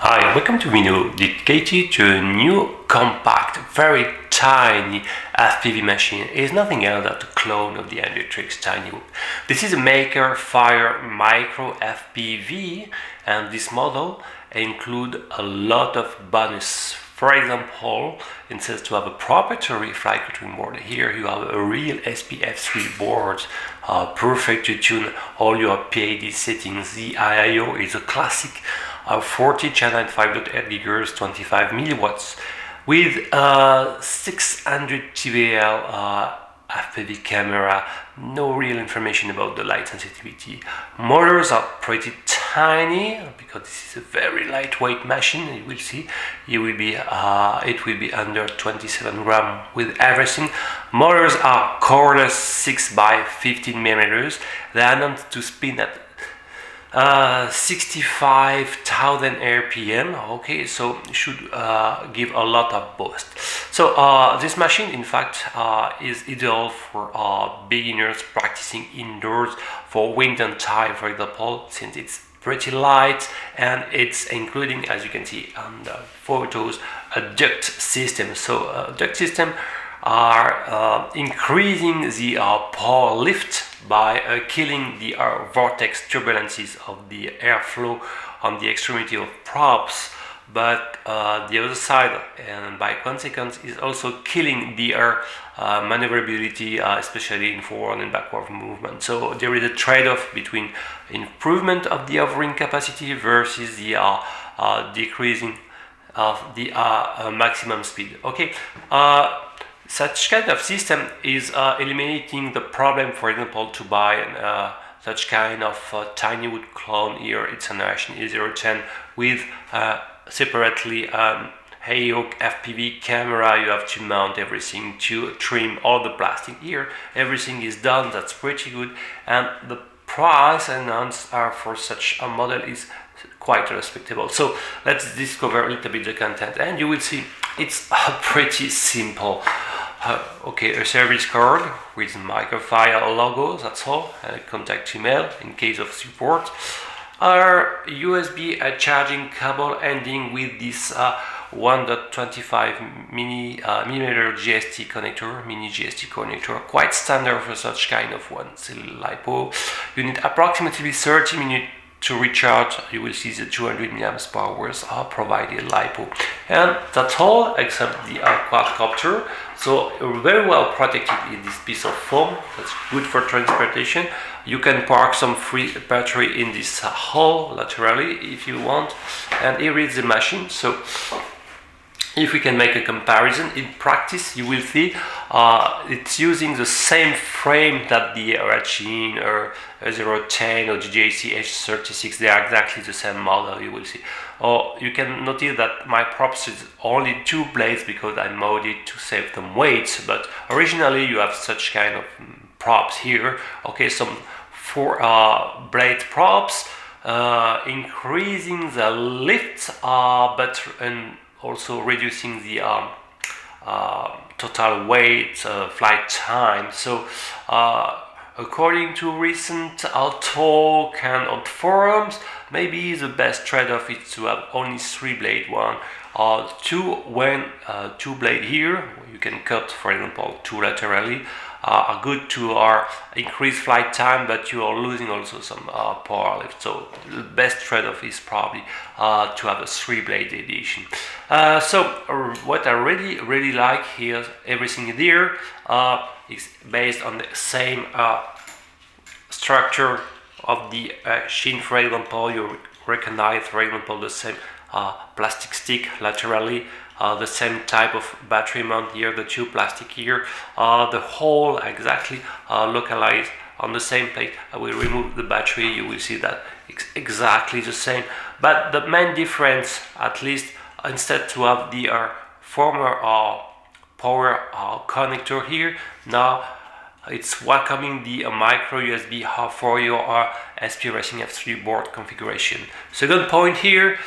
Hi, welcome to a video dedicated to a new compact, very tiny FPV machine. It is nothing else than a clone of the Hendrix Tiny Whoop. This is a Makerfire Micro FPV, and this model includes a lot of bonus. For example, instead to have a proprietary flight control board, here you have a real SPF3 board, perfect to tune all your PID settings. The IIO is a classic 40 channel 5.8 GHz 25 milliwatts with 600 TVL FPV camera. No real information about the light sensitivity. Motors are pretty tiny because this is a very lightweight machine. You will see it will be under 27 grams with everything. Motors are cordless 6 by 15 millimeters. They are known to spin at 65,000 RPM. Okay, so it should give a lot of boost. So this machine in fact is ideal for beginners practicing indoors for wind and tide, for example, since it's pretty light and it's including, as you can see on the photos, a duct system. So duct system are increasing the power lift by killing the vortex turbulences of the airflow on the extremity of props, but the other side, and by consequence, is also killing the air maneuverability, especially in forward and backward movement. So there is a trade-off between improvement of the hovering capacity versus the decreasing of the maximum speed. Okay. Such kind of system is eliminating the problem, for example, to buy such kind of tiny wood clone. Here it's an Action E010 with separately Hayok FPV camera. You have to mount everything, to trim all the plastic. Here everything is done. That's pretty good, and the price announced for such a model is quite respectable. So let's discover a little bit the content, and you will see it's pretty simple. Okay, a service card with Makerfire logo, that's all, and a contact email in case of support. Our USB charging cable ending with this 1.25 millimeter GST connector, mini GST connector, quite standard for such kind of one. It's a LiPo. You need approximately 30 minutes to recharge. You will see the 200 milliamps powers are provided LiPo, and that's all except the quadcopter. So very well protected in this piece of foam. That's good for transportation. You can park some free battery in this hole laterally if you want, and here is the machine. So if we can make a comparison in practice, you will see it's using the same frame that the Rachin or 010 or the JC H36. They are exactly the same model, you will see. Or you can notice that my props is only 2 blades because I modded to save them weight, but originally you have such kind of props here. Okay, some 4 blade props, increasing the lift, and also reducing the total weight, flight time. So according to recent talk and on forums, maybe the best trade-off is to have only 3 blade one, or 2 when 2 blade here. You can cut, for example, 2 laterally. Are good to increase flight time, but you are losing also some power lift. So the best trade-off is probably to have a 3-blade edition. So what I really like here, everything there is based on the same structure of the shin. For example, you recognize, for example, the same plastic stick laterally. The same type of battery mount here, the 2 plastic here, the whole exactly localized on the same plate. I will remove the battery, you will see that it's exactly the same. But the main difference, at least, instead to have the former power connector here, now it's welcoming the micro USB hub for your SP Racing F3 board configuration. Second point here,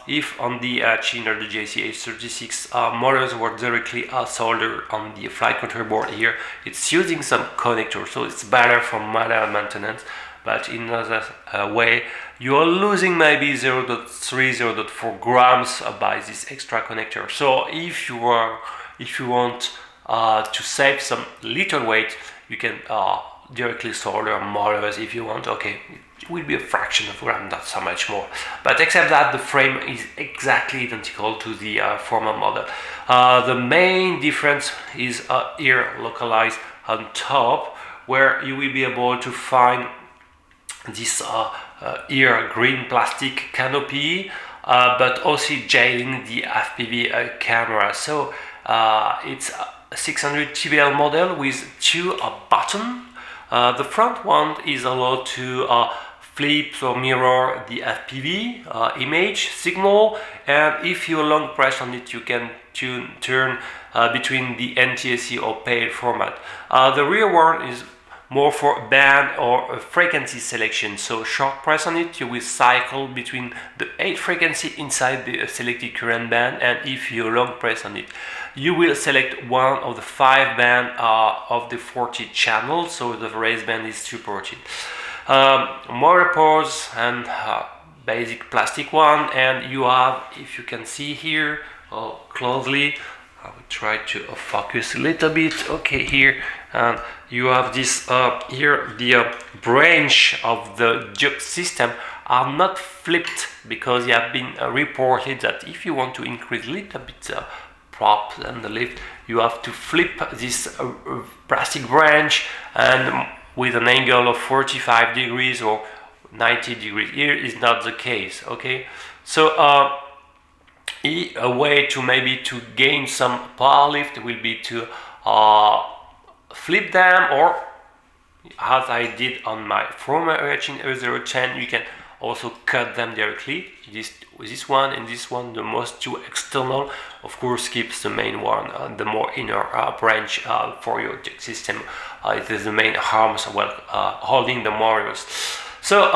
if on the Chin or the JCH36 motors were directly soldered on the flight control board here, it's using some connector, so it's better for manual maintenance. But in another way, you are losing maybe 0.3, 0.4 grams by this extra connector. So if you want to save some little weight, you can directly solder motors if you want. Okay, it will be a fraction of a gram, not so much more. But except that the frame is exactly identical to the former model. The main difference is here localized on top, where you will be able to find this here green plastic canopy, but also jailing the FPV camera. So it's a 600 TBL model with two buttons. The front one is allowed to flip or mirror the FPV image signal, and if you long press on it, you can turn between the NTSC or PAL format. The rear one is more for band or frequency selection, so short press on it, you will cycle between the 8 frequency inside the selected current band, and if you long press on it, you will select one of the 5 band of the 40 channels, so the race band is supported. Motor pause and basic plastic one, and you have, if you can see here closely, I will try to focus a little bit. Okay, here you have this here, the branch of the jump system are not flipped, because you have been reported that if you want to increase a little bit prop and the lift, you have to flip this plastic branch, and with an angle of 45 degrees or 90 degrees. Here is not the case. Okay, so a way to maybe to gain some power lift will be to flip them, or as I did on my former Chin 010, you can also cut them directly. This one and this one, the most two external, of course keeps the main one, the more inner branch for your system. It is the main arms holding the motors. So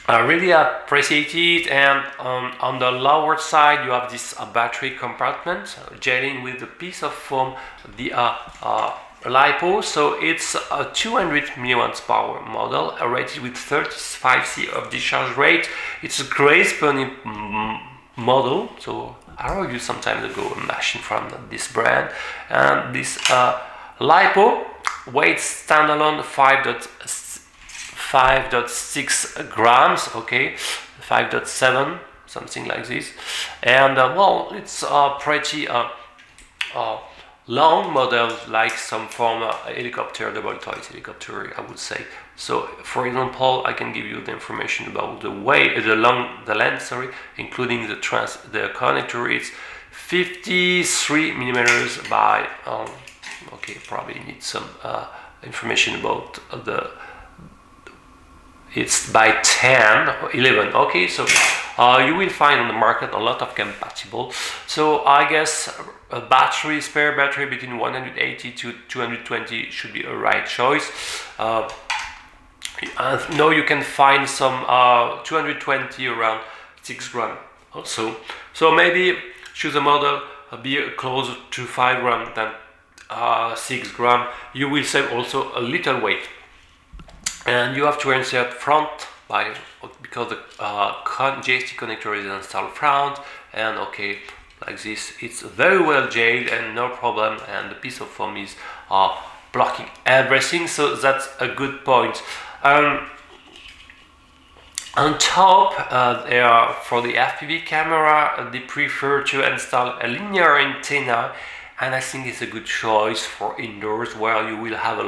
I really appreciate it. And on the lower side you have this battery compartment jailing with a piece of foam, the LiPo. So it's a 200 milliamps power model rated with 35 C of discharge rate. It's a gray spinning model, so I reviewed some time ago a machine from this brand, and this LiPo weighs standalone 5.6 grams, okay, 5.7, something like this, and well, it's pretty long model, like some former helicopter, double toys helicopter, I would say. So, for example, I can give you the information about the weight, the length, sorry, including the connector. It's 53 millimeters by. Okay, probably need some information about the. It's by 10 or 11. Okay, so you will find on the market a lot of compatible. So I guess a spare battery between 180 to 220 should be a right choice. Now you can find some 220 around 6 grams also. So maybe choose a model be closer to 5 grams than 6 grams. You will save also a little weight. And you have to insert front because the JST connector is installed front, and okay, like this, it's very well jailed and no problem, and the piece of foam is blocking everything, so that's a good point. On top, for the FPV camera, they prefer to install a linear antenna, and I think it's a good choice for indoors where you will have a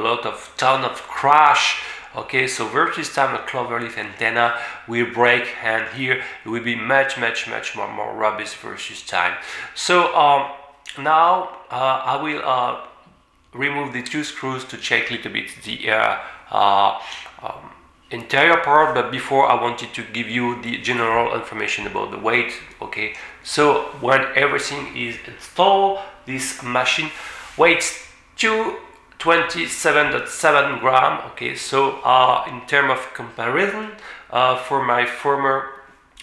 ton of crash. Okay, so versus time a cloverleaf antenna will break, and here it will be much more robust versus time. So now I will remove the 2 screws to check a little bit the interior part, but before I wanted to give you the general information about the weight. Okay, so when everything is installed, this machine weighs 2 27.7 gram. Okay, so in terms of comparison, for my former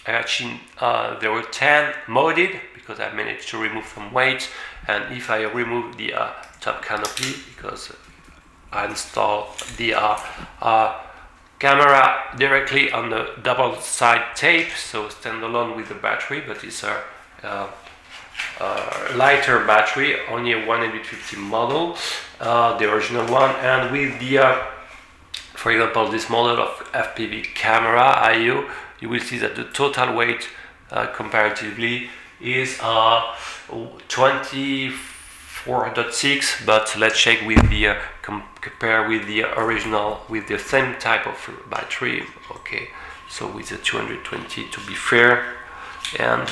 machine, there were 10 modded because I managed to remove some weight, and if I remove the top canopy, because I installed the camera directly on the double side tape, so standalone with the battery, but it's a lighter battery, only a 150 model, the original one, and with the for example this model of FPV camera IO, you will see that the total weight comparatively is 24.6, but let's check with the compare with the original with the same type of battery. Okay, so with the 220 to be fair, and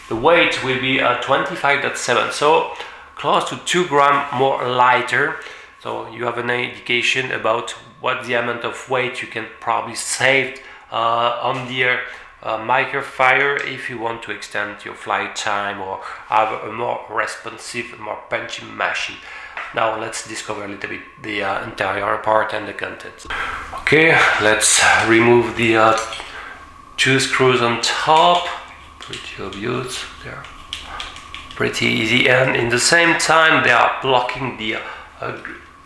the weight will be 25.7, so close to 2 grams more lighter. So you have an indication about what the amount of weight you can probably save on the Makerfire if you want to extend your flight time or have a more responsive, more punchy machine. Now let's discover a little bit the interior part and the contents. Okay, let's remove the 2 screws on top. Pretty obvious, they're pretty easy, and in the same time they are blocking the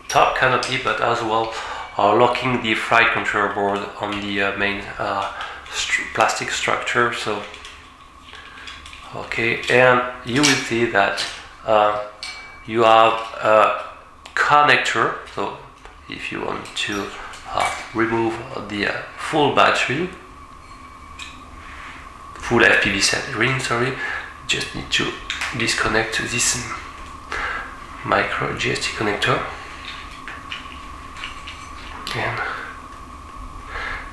top canopy, but as well locking the flight control board on the main plastic structure. So okay, and you will see that you have a connector, so if you want to remove the full battery, full FPV set ring, sorry, just need to disconnect this micro GST connector, and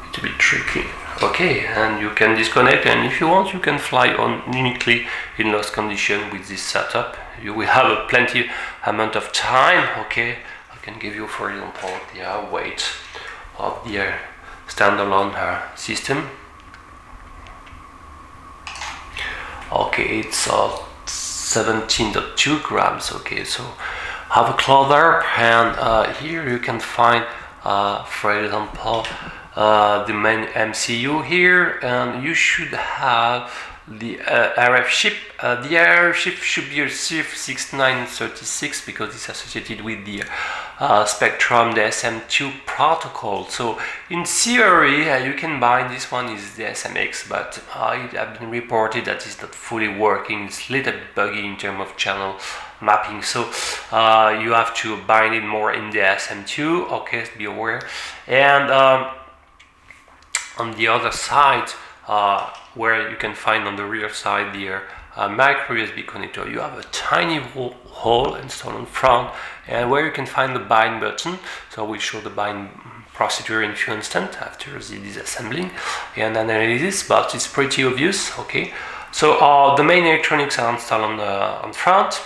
it's a bit tricky. Okay, and you can disconnect, and if you want you can fly on uniquely in lost condition with this setup. You will have a plenty amount of time. Okay, I can give you for example the weight of the standalone system. Okay, it's 17.2 grams. Okay, so have a closer, and here you can find for example the main MCU here, and you should have the RF chip. The RF chip should be a CF6936 because it's associated with the Spectrum, the SM2 protocol. So in theory you can buy this one, is the SMX, but it has been reported that it's not fully working. It's a little bit buggy in terms of channel mapping, so you have to bind it more in the SM2. Okay, be aware. And on the other side, where you can find on the rear side the micro USB connector, you have a tiny hole installed in front, and where you can find the bind button. So we'll show the bind procedure in a few instants after the disassembling and analysis, but it's pretty obvious. Okay, so the main electronics are installed on front,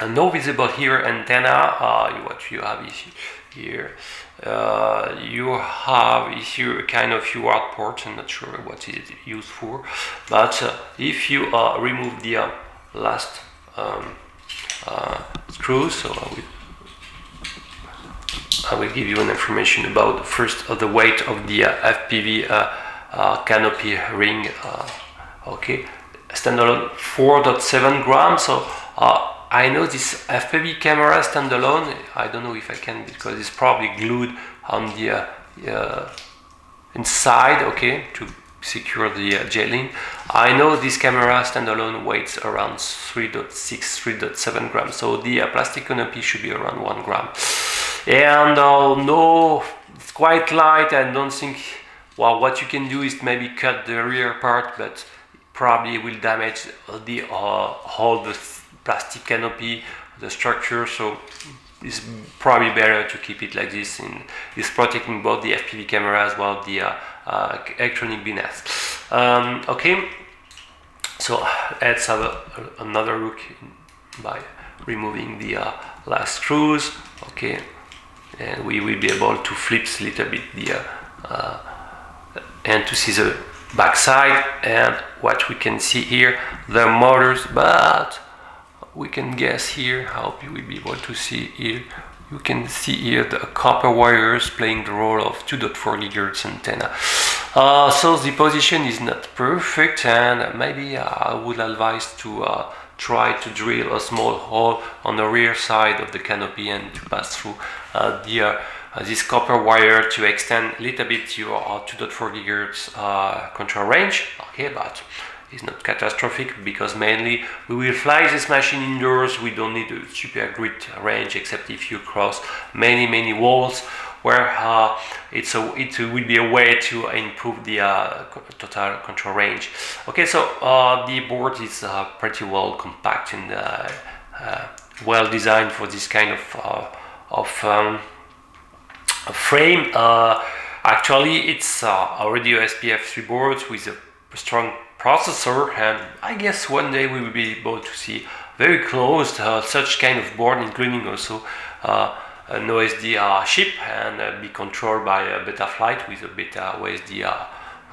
and no visible here antenna. What you have is here. You have here a kind of UART port. I'm not sure what it is used for, but if you remove the last screw, so I will give you an information about first the weight of the FPV canopy ring. Okay, standalone 4.7 grams. So I know this FPV camera standalone, I don't know if I can, because it's probably glued on the inside, okay, to secure the gelling. I know this camera standalone weighs around 3.6, 3.7 grams, so the plastic canopy should be around 1 gram. And no, it's quite light. I don't think, well, what you can do is maybe cut the rear part, but probably will damage the whole the plastic canopy, the structure, so it's probably better to keep it like this. It's protecting both the FPV camera as well the electronic BNS. Okay, so let's have another look by removing the last screws. Okay, and we will be able to flip a little bit the and to see the back side, and what we can see here, the motors, but we can guess here. I hope you will be able to see here. You can see here the copper wires playing the role of 2.4 GHz antenna. So the position is not perfect, and maybe I would advise to try to drill a small hole on the rear side of the canopy and to pass through this copper wire to extend a little bit your 2.4 GHz control range. Okay, but it's not catastrophic because mainly we will fly this machine indoors. We don't need a super great range except if you cross many walls where it will be a way to improve the total control range. Okay, so the board is pretty well compact and well designed for this kind of frame. Actually, it's already a SPF3 board with a strong processor, and I guess one day we will be able to see very close such kind of board, including also an OSD chip, and be controlled by a Betaflight with a Beta OSD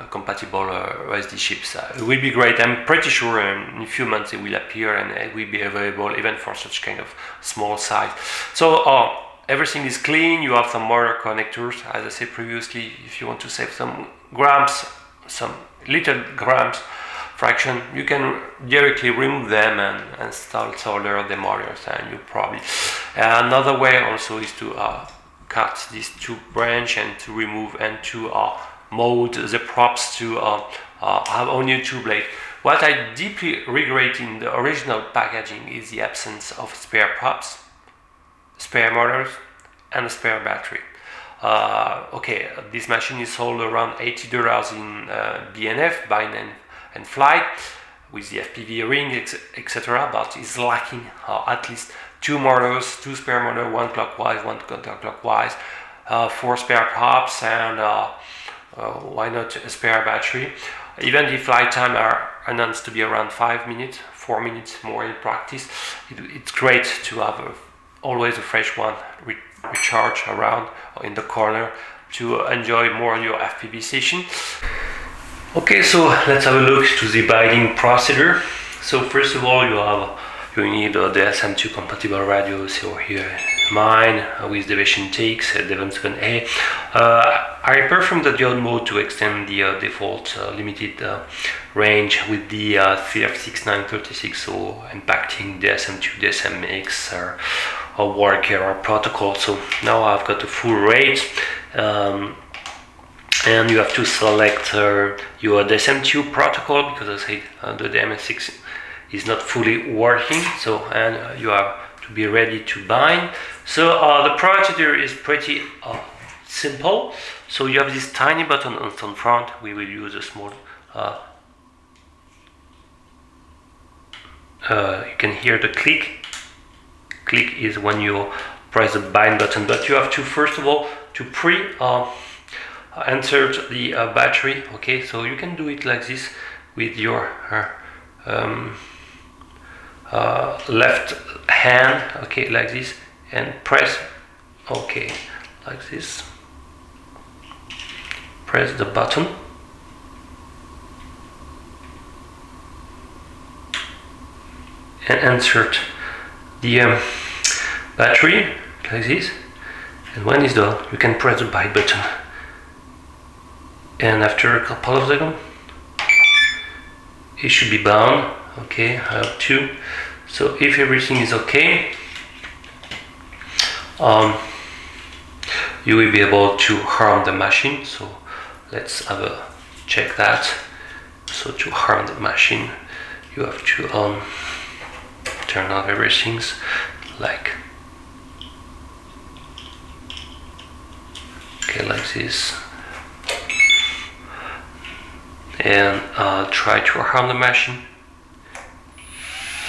compatible OSD chips. It will be great. I'm pretty sure in a few months it will appear and it will be available even for such kind of small size. So everything is clean. You have some motor connectors, as I said previously. If you want to save some grams, some little grams fraction, you can directly remove them and solder the motors, and you probably another way also is to cut these two branch and to remove and to mold the props to have only two blades. What I deeply regret in the original packaging is the absence of spare props, spare motors, and a spare battery. Okay, this machine is sold around $80 in BNF, bind and flight, with the FPV ring, etc. But it's lacking at least two motors, two spare motors, one clockwise, one counterclockwise, 4 spare props, and why not a spare battery? Even if flight time are announced to be around 5 minutes, 4 minutes more in practice, it's great to have always a fresh one recharge around in the corner to enjoy more your FPV session. Okay, so let's have a look to the binding procedure. So first of all, you need the SM2 compatible radio. So here mine with Deviation TX Devon7A. I performed the diode mode to extend the default limited range with the CF6936, so impacting the SM2, the SMX or worker protocol. So now I've got a full rate. And you have to select your DSM2 protocol because I said the DMS6 is not fully working. So, and you have to be ready to bind. So the procedure is pretty simple. So you have this tiny button on the front. We will use a small. You can hear the click. Click is when you press the bind button, but you have to first of all to insert the battery. Okay, so you can do it like this with your left hand, okay, like this, and press, okay, like this, press the button and insert the battery like this, and when it's done you can press the buy button. And after a couple of seconds, it should be bound. Okay, I have two. So if everything is okay, you will be able to harm the machine. So let's have a check that. So to harm the machine, you have to turn off everything, like okay, like this. And try to harm the machine.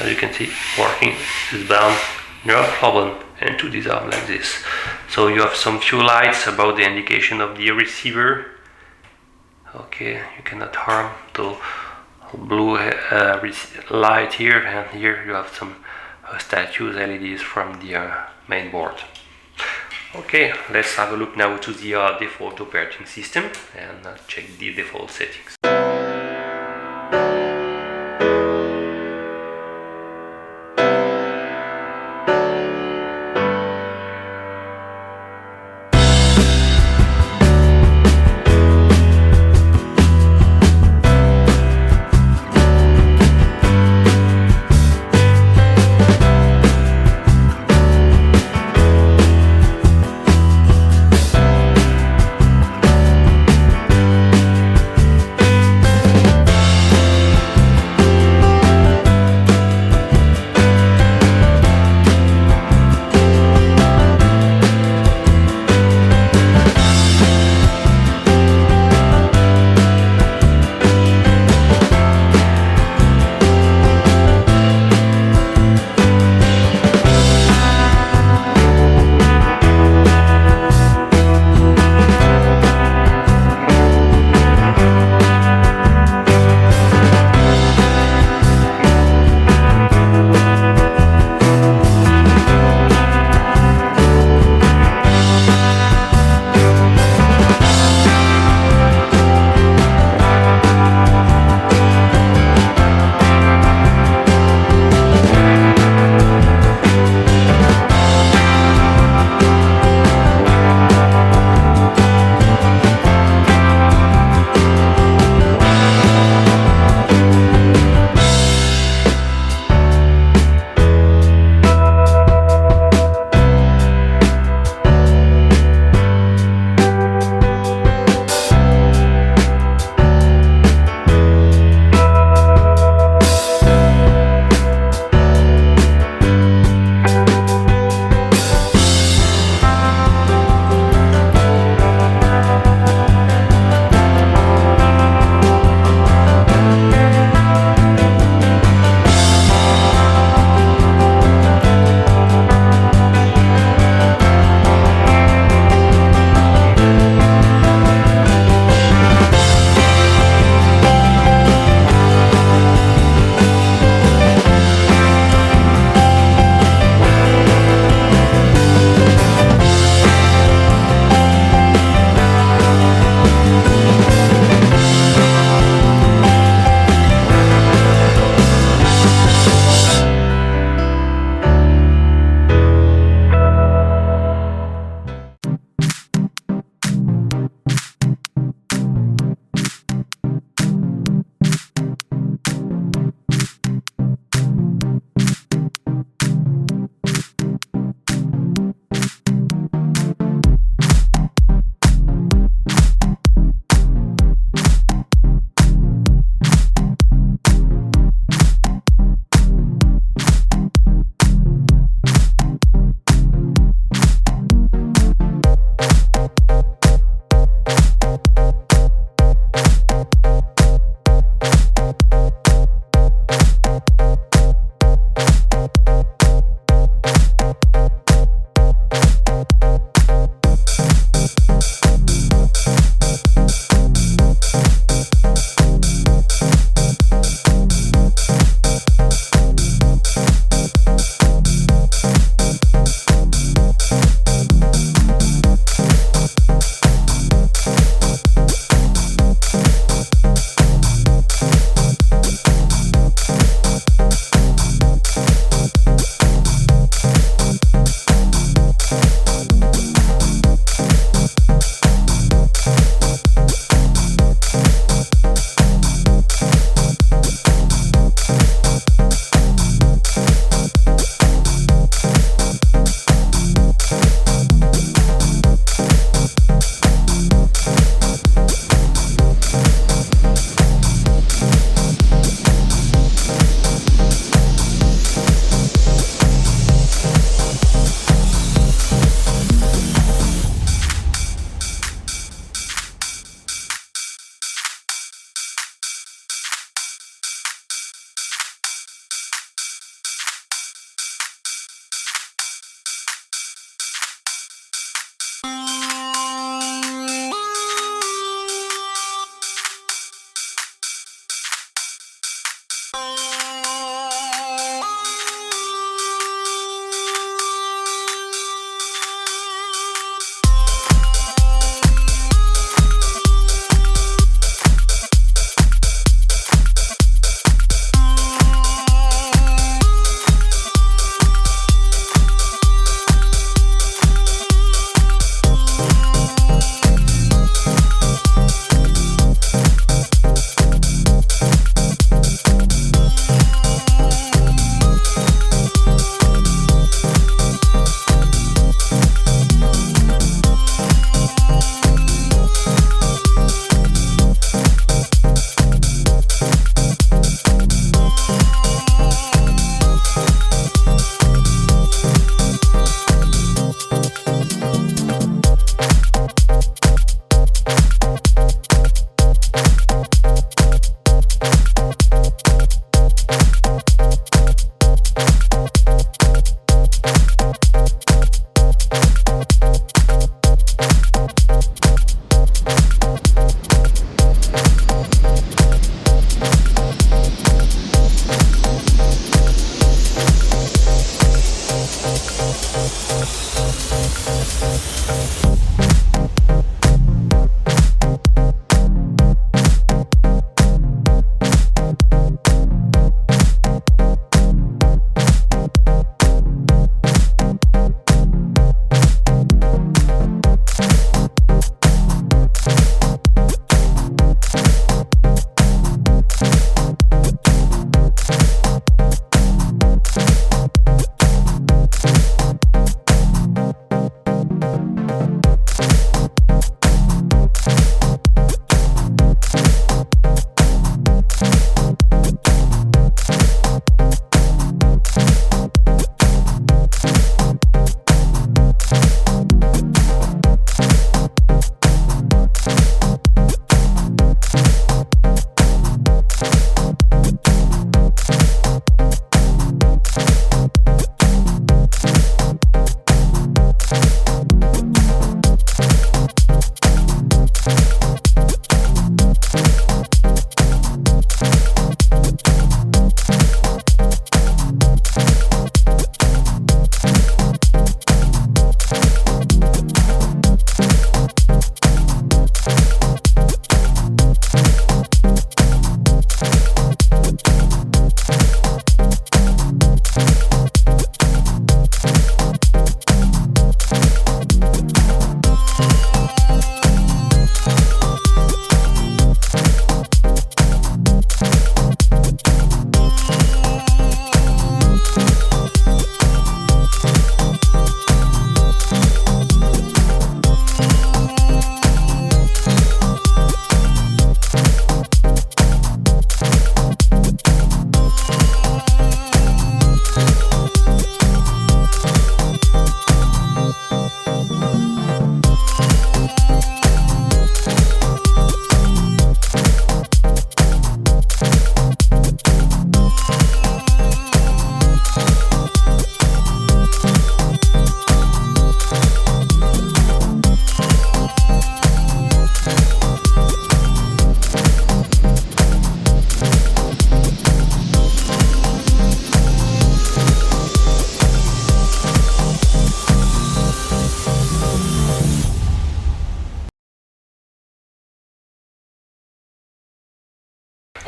As you can see, working is bound, no problem, and to disarm like this. So you have some few lights about the indication of the receiver. Okay, you cannot harm the blue light here, and here you have some statues, LEDs from the main board. Okay, let's have a look now to the default operating system and check the default settings.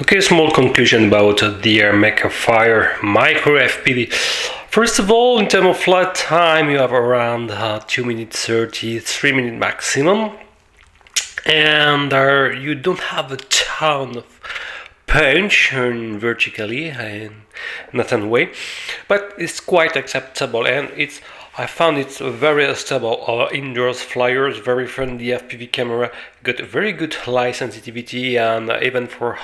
Okay, small conclusion about the Makerfire Micro FPV. First of all, in terms of flight time, you have around 2 minutes 30, 3 minutes maximum, and you don't have a ton of punch vertically and not in way, but it's quite acceptable, and I found it's very stable indoors flyers, very friendly FPV camera, got a very good light sensitivity, and even for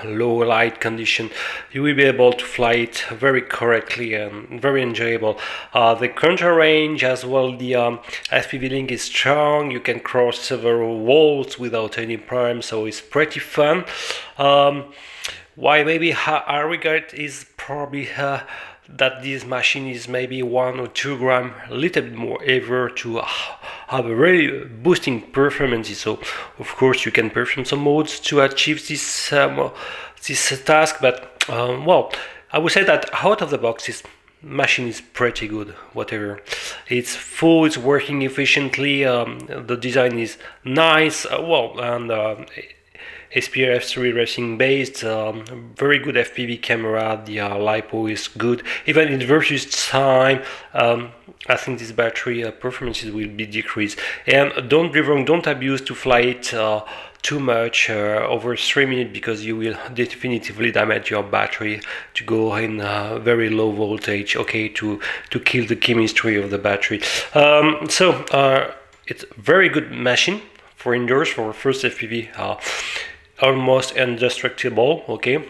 low light condition you will be able to fly it very correctly and very enjoyable. The control range as well, the FPV link is strong, you can cross several walls without any problem, so it's pretty fun. Why maybe I regret is probably that this machine is maybe 1 or 2 grams, a little bit more heavier to have a really boosting performances. So of course you can perform some modes to achieve this task, but well, I would say that out of the box this machine is pretty good. Whatever, it's full, it's working efficiently, the design is nice, well, and SPF3 racing based, very good FPV camera, the LiPo is good, even in versus time. I think this battery performances will be decreased, and don't be wrong, don't abuse to fly it too much over 3 minutes, because you will definitively damage your battery to go in very low voltage, okay, to kill the chemistry of the battery. It's a very good machine for indoors, for first FPV, almost indestructible, okay.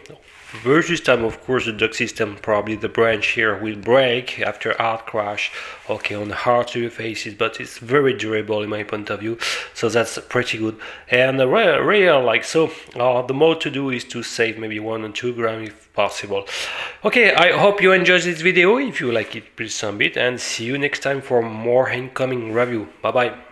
Versus time, of course, the duct system, probably the branch here will break after hard crash, okay, on hard surfaces, but it's very durable in my point of view, so that's pretty good. And the mode to do is to save maybe 1 or 2 grams if possible. Okay, I hope you enjoyed this video. If you like it, please thumb it, and see you next time for more incoming review. Bye bye.